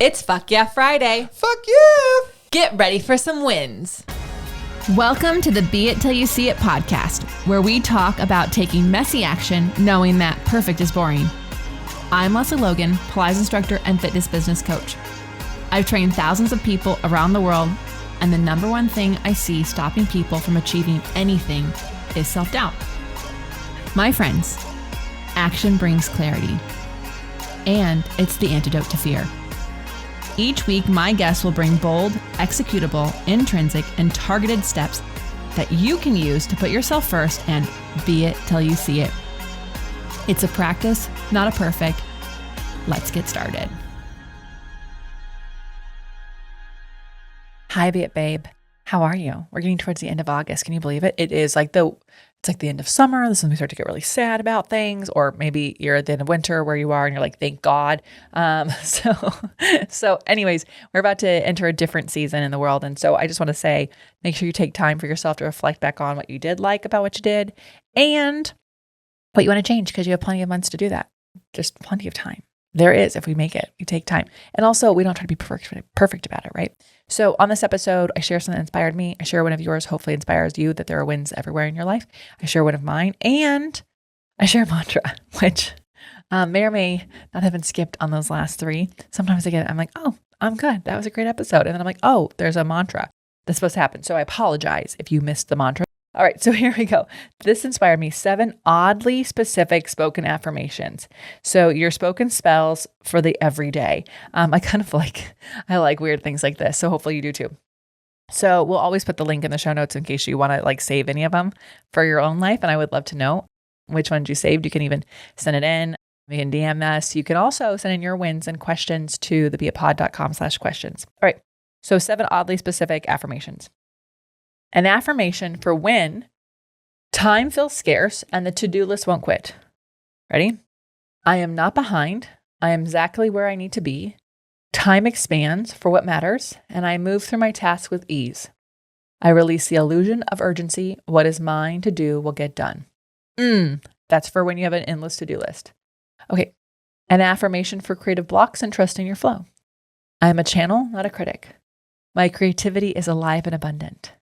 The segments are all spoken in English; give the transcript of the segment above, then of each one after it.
It's Fuck Yeah Friday. Fuck yeah! Get ready for some wins. Welcome to the Be It Till You See It podcast, where we talk about taking messy action, knowing that perfect is boring. I'm Lesley Logan, Pilates instructor and fitness business coach. I've trained thousands of people around the world, and the number one thing I see stopping people from achieving anything is self-doubt. My friends, action brings clarity, and it's the antidote to fear. Each week, my guests will bring bold, executable, intrinsic, and targeted steps that you can use to put yourself first and be it till you see it. It's a practice, not a perfect. Let's get started. Hi, Be It Babe. How are you? We're getting towards the end of August. Can you believe it? It's like the end of summer. This is when we start to get really sad about things, or maybe you're at the end of winter where you are and you're like, thank God. So anyways, we're about to enter a different season in the world. And so I just want to say, make sure you take time for yourself to reflect back on what you did like about what you did and what you want to change, because you have plenty of months to do that. Just plenty of time. There is, if we make it, we take time. And also, we don't try to be perfect about it, right? So on this episode, I share something that inspired me. I share one of yours, hopefully inspires you, that there are wins everywhere in your life. I share one of mine, and I share a mantra, which may or may not have been skipped on those last three. Sometimes I'm like, oh, I'm good. That was a great episode. And then I'm like, oh, there's a mantra that's supposed to happen. So I apologize if you missed the mantra. All right, so here we go. This inspired me 7 oddly specific spoken affirmations. So your spoken spells for the everyday. I like weird things like this. So hopefully you do too. So we'll always put the link in the show notes in case you want to save any of them for your own life. And I would love to know which ones you saved. You can even send it in. You can DM us. You can also send in your wins and questions to thebeatpod.com/questions. All right, so 7 oddly specific affirmations. An affirmation for when time feels scarce and the to-do list won't quit. Ready? I am not behind. I am exactly where I need to be. Time expands for what matters, and I move through my tasks with ease. I release the illusion of urgency. What is mine to do will get done. That's for when you have an endless to-do list. Okay. An affirmation for creative blocks and trusting your flow. I am a channel, not a critic. My creativity is alive and abundant.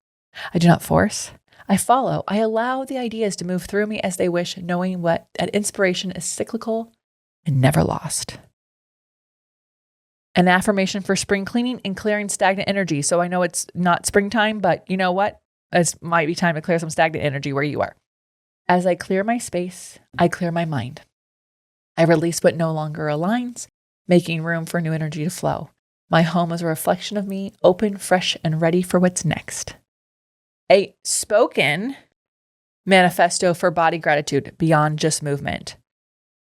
I do not force. I follow. I allow the ideas to move through me as they wish, knowing that inspiration is cyclical and never lost. An affirmation for spring cleaning and clearing stagnant energy. So I know it's not springtime, but you know what? It might be time to clear some stagnant energy where you are. As I clear my space, I clear my mind. I release what no longer aligns, making room for new energy to flow. My home is a reflection of me, open, fresh, and ready for what's next. A spoken manifesto for body gratitude beyond just movement.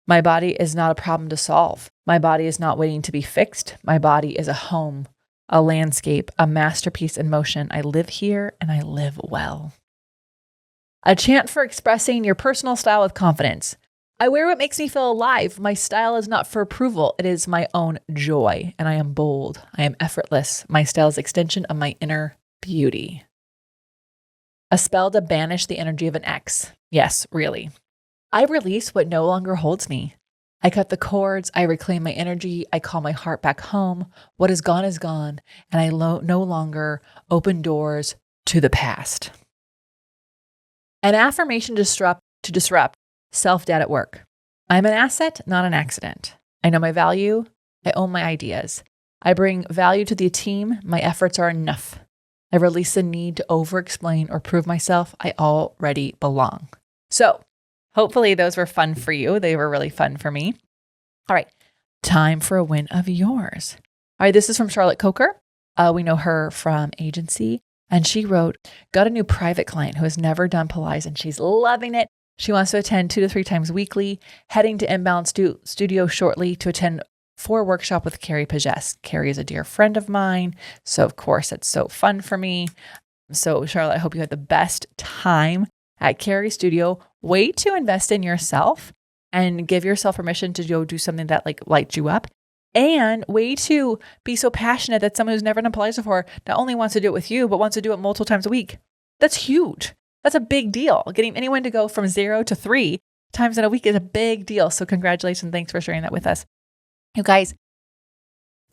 My body is not a problem to solve. My body is not waiting to be fixed. My body is a home, a landscape, a masterpiece in motion. I live here and I live well. A chant for expressing your personal style with confidence. I wear what makes me feel alive. My style is not for approval. It is my own joy, and I am bold. I am effortless. My style is an extension of my inner beauty. A spell to banish the energy of an ex. Yes, really. I release what no longer holds me. I cut the cords. I reclaim my energy. I call my heart back home. What is gone, and I no longer open doors to the past. An affirmation to disrupt self-doubt at work. I'm an asset, not an accident. I know my value. I own my ideas. I bring value to the team. My efforts are enough. I release the need to over-explain or prove myself. I already belong. So hopefully those were fun for you. They were really fun for me. All right, time for a win of yours. All right, this is from Charlotte Coker. We know her from agency. And she wrote, got a new private client who has never done Pilates and she's loving it. She wants to attend 2 to 3 times weekly, heading to Inbound Studio shortly to attend 4 workshop with Carrie Pagès. Carrie is a dear friend of mine. So of course, it's so fun for me. So Charlotte, I hope you had the best time at Carrie's studio. Way to invest in yourself and give yourself permission to go do something that lights you up. And way to be so passionate that someone who's never done Pilates before not only wants to do it with you, but wants to do it multiple times a week. That's huge. That's a big deal. Getting anyone to go from 0 to 3 times in a week is a big deal. So congratulations. Thanks for sharing that with us. You guys,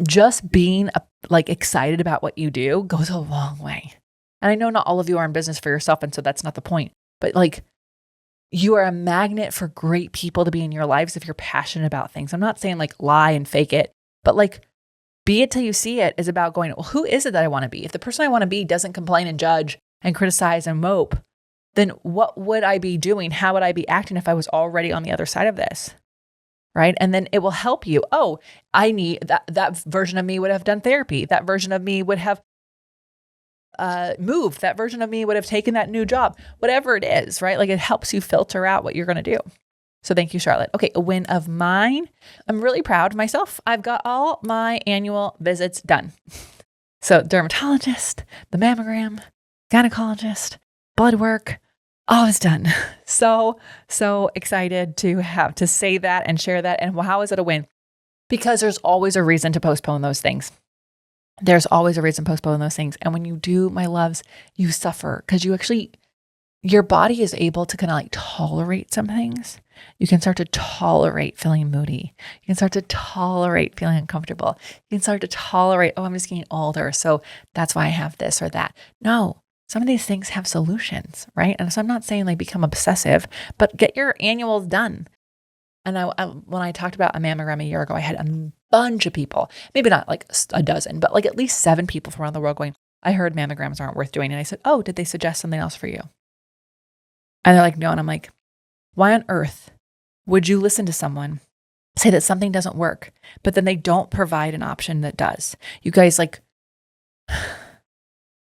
just being excited about what you do goes a long way. And I know not all of you are in business for yourself, and so that's not the point, but you are a magnet for great people to be in your lives if you're passionate about things. I'm not saying lie and fake it, but be it till you see it is about going, well, who is it that I want to be? If the person I want to be doesn't complain and judge and criticize and mope, then what would I be doing? How would I be acting if I was already on the other side of this? Right? And then it will help you. Oh, I need that version of me would have done therapy. That version of me would have moved. That version of me would have taken that new job, whatever it is, right? It helps you filter out what you're going to do. So thank you, Charlotte. Okay. A win of mine. I'm really proud of myself. I've got all my annual visits done. So dermatologist, the mammogram, gynecologist, blood work, all is done. So excited to say that and share that. And how is it a win? Because there's always a reason to postpone those things. There's always a reason to postpone those things. And when you do, my loves, you suffer because your body is able to kind of tolerate some things. You can start to tolerate feeling moody. You can start to tolerate feeling uncomfortable. You can start to tolerate, I'm just getting older, so that's why I have this or that. No. Some of these things have solutions, right? And so I'm not saying become obsessive, but get your annuals done. And when I talked about a mammogram a year ago, I had a bunch of people, maybe not a dozen, but at least 7 people from around the world going, I heard mammograms aren't worth doing. And I said, oh, did they suggest something else for you? And they're like, no. And I'm like, why on earth would you listen to someone say that something doesn't work, but then they don't provide an option that does? You guys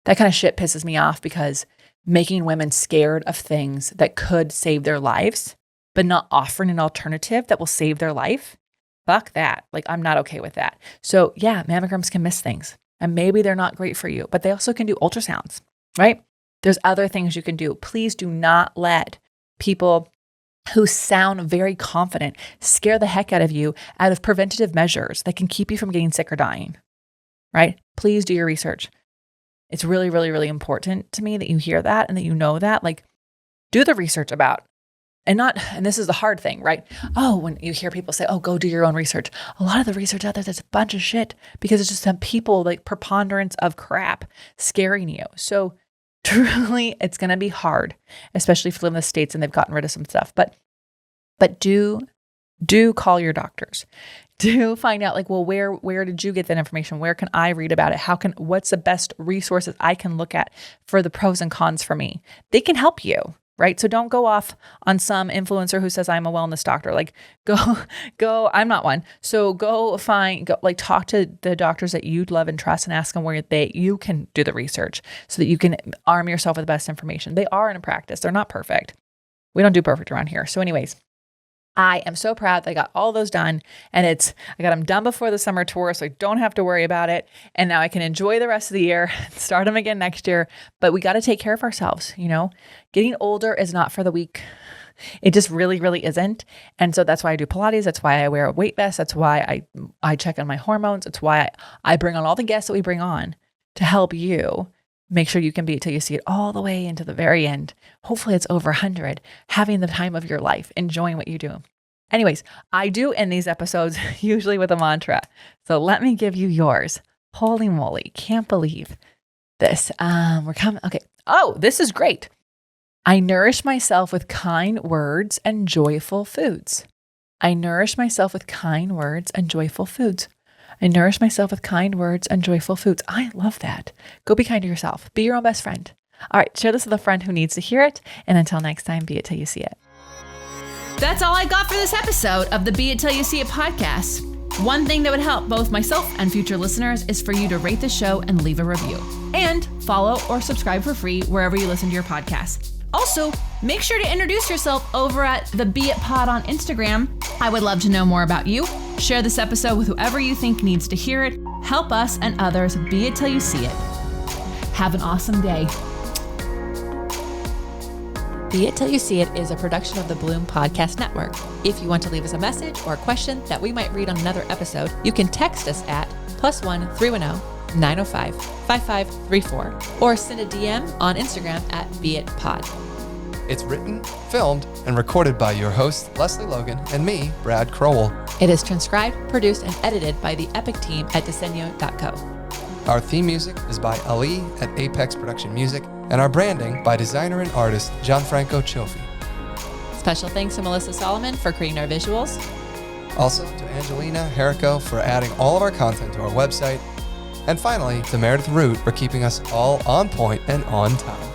that kind of shit pisses me off because making women scared of things that could save their lives, but not offering an alternative that will save their life. Fuck that. I'm not okay with that. So yeah, mammograms can miss things and maybe they're not great for you, but they also can do ultrasounds, right? There's other things you can do. Please do not let people who sound very confident scare the heck out of you out of preventative measures that can keep you from getting sick or dying, right? Please do your research. It's really, really, really important to me that you hear that and that you know that. Do the research about, and this is the hard thing, right? Oh, when you hear people say, oh, go do your own research. A lot of the research out there's a bunch of shit because it's just some people preponderance of crap scaring you. So truly, it's going to be hard, especially if you live in the States and they've gotten rid of some stuff. But do call your doctors. Do find out where did you get that information? Where can I read about it? What's the best resources I can look at for the pros and cons for me? They can help you, right? So don't go off on some influencer who says I'm a wellness doctor. Go, I'm not one. So go talk to the doctors that you'd love and trust and ask them where you can do the research so that you can arm yourself with the best information. They are in a practice. They're not perfect. We don't do perfect around here. So anyways, I am so proud that I got all those done and I got them done before the summer tour, so I don't have to worry about it. And now I can enjoy the rest of the year, start them again next year. But we got to take care of ourselves. Getting older is not for the weak. It just really, really isn't. And so that's why I do Pilates. That's why I wear a weight vest. That's why I check on my hormones. It's why I bring on all the guests that we bring on to help you make sure you can be it till you see it all the way into the very end. Hopefully it's over 100, having the time of your life, enjoying what you do. Anyways, I do end these episodes usually with a mantra. So let me give you yours. Holy moly, can't believe this. We're coming. Okay. Oh, this is great. I nourish myself with kind words and joyful foods. I nourish myself with kind words and joyful foods. I nourish myself with kind words and joyful foods. I love that. Go be kind to yourself. Be your own best friend. All right, share this with a friend who needs to hear it. And until next time, be it till you see it. That's all I got for this episode of the Be It Till You See It podcast. One thing that would help both myself and future listeners is for you to rate the show and leave a review. And follow or subscribe for free wherever you listen to your podcast. Also, make sure to introduce yourself over at the Be It Pod on Instagram. I would love to know more about you. Share this episode with whoever you think needs to hear it. Help us and others be it till you see it. Have an awesome day. Be It Till You See It is a production of the Bloom Podcast Network. If you want to leave us a message or a question that we might read on another episode, you can text us at +1 310 905 5534 or send a DM on Instagram at BeItPod. It's written, filmed, and recorded by your host, Lesley Logan, and me, Brad Crowell. It is transcribed, produced, and edited by the Epic team at Diseño.co. Our theme music is by Ali at Apex Production Music, and our branding by designer and artist Gianfranco Cioffi. Special thanks to Melissa Solomon for creating our visuals. Also to Angelina Herrico for adding all of our content to our website. And finally, to Meredith Root for keeping us all on point and on time.